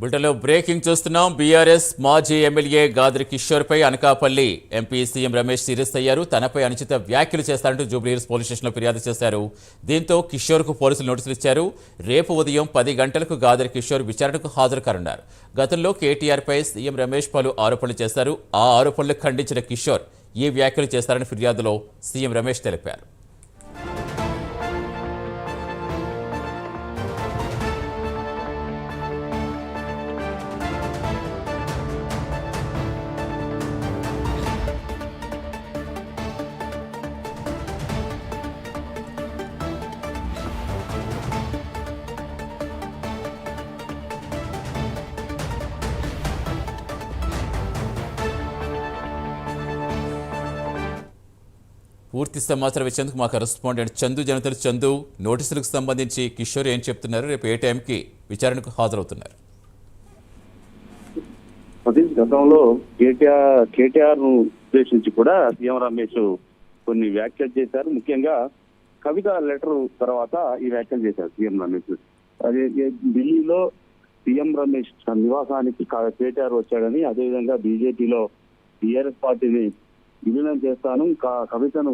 బులెటిన్లో బ్రేకింగ్ చూస్తున్నాం. బీఆర్ఎస్ మాజీ ఎమ్మెల్యే గాదిరి కిషోర్ పై Anakapalli MP CM Ramesh serious అయ్యారు. తనపై అనుచిత వ్యాఖ్యలు చేస్తారంటూ జూబ్లీహిల్స్ పోలీస్ స్టేషన్లో ఫిర్యాదు చేశారు. దీంతో కిషోర్కు పోలీసులు నోటీసులు ఇచ్చారు. రేపు ఉదయం 10 గంటలకు గాదిరి కిషోర్ విచారణకు హాజరు కానున్నారు. గతంలో కేటీఆర్పై సీఎం రమేష్ పలు ఆరోపణలు చేశారు. ఆ ఆరోపణలు ఖండించిన కిషోర్ ఈ వ్యాఖ్యలు చేస్తారని ఫిర్యాదులో సీఎం రమేష్ తెలిపారు. పూర్తి సమాచారం ఇచ్చేందుకు మా కరెస్పాండెంట్ చందు జనతలు. చందు, నోటీసులకు సంబంధించి కిషోర్ ఏం చెప్తున్నారు? రేపు ఏ టైంకి విచారణకు హాజరవుతున్నారు? గతంలో కేటీఆర్ ను ఉద్దేశించి కూడా సీఎం రమేష్ కొన్ని వ్యాఖ్యలు చేశారు. ముఖ్యంగా కవిత లెటర్ తర్వాత ఈ వ్యాఖ్యలు చేశారు సీఎం రమేష్. అదే ఢిల్లీలో సీఎం రమేష్ నివాసానికి కేటీఆర్ వచ్చాడని, అదేవిధంగా బీజేపీలో టీఆర్ఎస్ పార్టీని విలీనం చేస్తాను, కవితను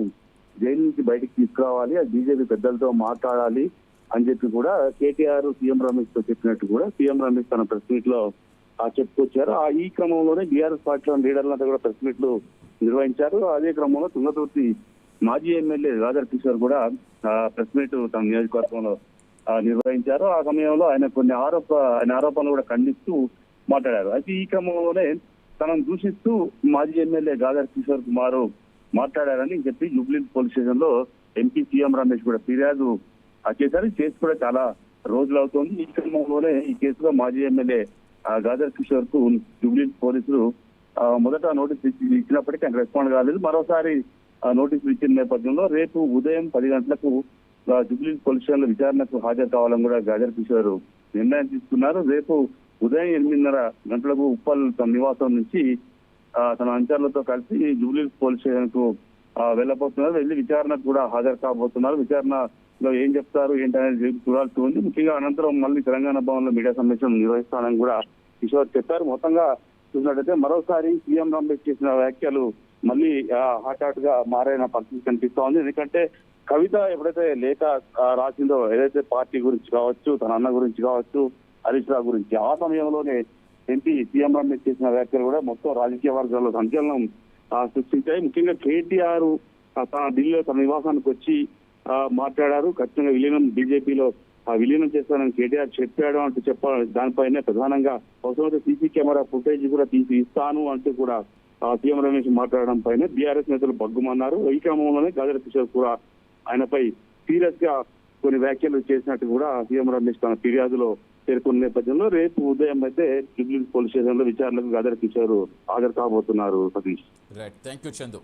జైలు నుంచి బయటికి తీసుకురావాలి, అది బీజేపీ పెద్దలతో మాట్లాడాలి అని చెప్పి కూడా కేటీఆర్ సీఎం రమేష్ తో చెప్పినట్టు కూడా సీఎం రమేష్ తన ప్రెస్ మీట్ లో చెప్పుకొచ్చారు. ఈ క్రమంలోనే బీఆర్ఎస్ పార్టీలో లీడర్లంతా కూడా ప్రెస్ మీట్లు నిర్వహించారు. అదే క్రమంలో తుంగతుర్తి మాజీ ఎమ్మెల్యే గాదిరి కిషోర్ కూడా ప్రెస్ మీట్ తన నియోజకవర్గంలో నిర్వహించారు. ఆ సమయంలో ఆయన కొన్ని ఆరోపణలు కూడా ఖండిస్తూ మాట్లాడారు. అయితే ఈ క్రమంలోనే తనను దూషిస్తూ మాజీ ఎమ్మెల్యే గాదిరి కిషోర్ కుమార్ మాట్లాడారని చెప్పి జూబ్లీహిల్స్ పోలీస్ స్టేషన్ లో ఎంపీ సీఎం రమేష్ కూడా ఫిర్యాదు చేశారు. ఈ కేసు కూడా చాలా రోజులు అవుతోంది. ఈ క్రమంలోనే ఈ కేసులో మాజీ ఎమ్మెల్యే గాదిరి కిషోర్ కు జూబ్లీహిల్స్ పోలీసులు మొదట నోటీసు ఇచ్చినప్పటికీ ఆయన రెస్పాండ్ కాలేదు. మరోసారి నోటీసులు ఇచ్చిన నేపథ్యంలో రేపు ఉదయం 10 గంటలకు జూబ్లీహిల్స్ పోలీస్ స్టేషన్ లో విచారణకు హాజరు కావాలని కూడా గాదిరి కిషోర్ నిర్ణయం తీసుకున్నారు. రేపు ఉదయం 8:30 గంటలకు ఉప్పల్ తన నివాసం నుంచి తన అనుచరులతో కలిసి జూబ్లీహిల్స్ పోలీస్ స్టేషన్ కు వెళ్ళబోతున్నారు. వెళ్ళి విచారణకు కూడా హాజరు కాబోతున్నారు. విచారణలో ఏం చెప్తారు ఏంటనేది చూడాల్సి ఉంది. ముఖ్యంగా అనంతరం మళ్ళీ తెలంగాణ భవన్ లో మీడియా సమావేశం నిర్వహిస్తానని కూడా కిషోర్ చెప్పారు. మొత్తంగా చూసినట్టయితే మరోసారి సీఎం రమేష్ చేసిన వ్యాఖ్యలు మళ్ళీ హాట్ గా మారైన పరిస్థితి కనిపిస్తా ఉంది. ఎందుకంటే కవిత ఎప్పుడైతే లేఖ రాసిందో, ఏదైతే పార్టీ గురించి కావచ్చు, తన అన్న గురించి కావచ్చు, హరీష్ రావు గురించి, ఆ సమయంలోనే ఎంపీ సీఎం రమేష్ చేసిన వ్యాఖ్యలు కూడా మొత్తం రాజకీయ వర్గాల్లో సంచలనం సృష్టించాయి. ముఖ్యంగా కేటీఆర్ తన ఢిల్లీలో తన నివాసానికి వచ్చి మాట్లాడారు. ఖచ్చితంగా విలీనం బీజేపీలో విలీనం చేస్తానని కేటీఆర్ చెప్పాడు అంటూ చెప్పాలి. దానిపైనే ప్రధానంగా అవసరమైతే సీసీ కెమెరా ఫుటేజ్ కూడా తీసి ఇస్తాను అంటూ కూడా సీఎం రమేష్ మాట్లాడడం పైన బీఆర్ఎస్ నేతలు బగ్గుమన్నారు. ఈ క్రమంలోనే గాదిరి కిషోర్ కూడా ఆయనపై సీరియస్ గా కొన్ని వ్యాఖ్యలు చేసినట్టు కూడా సీఎం రమేష్ తన ఫిర్యాదులో పేర్కొన్న నేపథ్యంలో రేపు ఉదయం అయితే జూబ్లీహిల్స్ పోలీస్ స్టేషన్ లో విచారణకు గాదిరి కిషోర్ హాజరు కాబోతున్నారు. Satish. Right, thank you Chandu.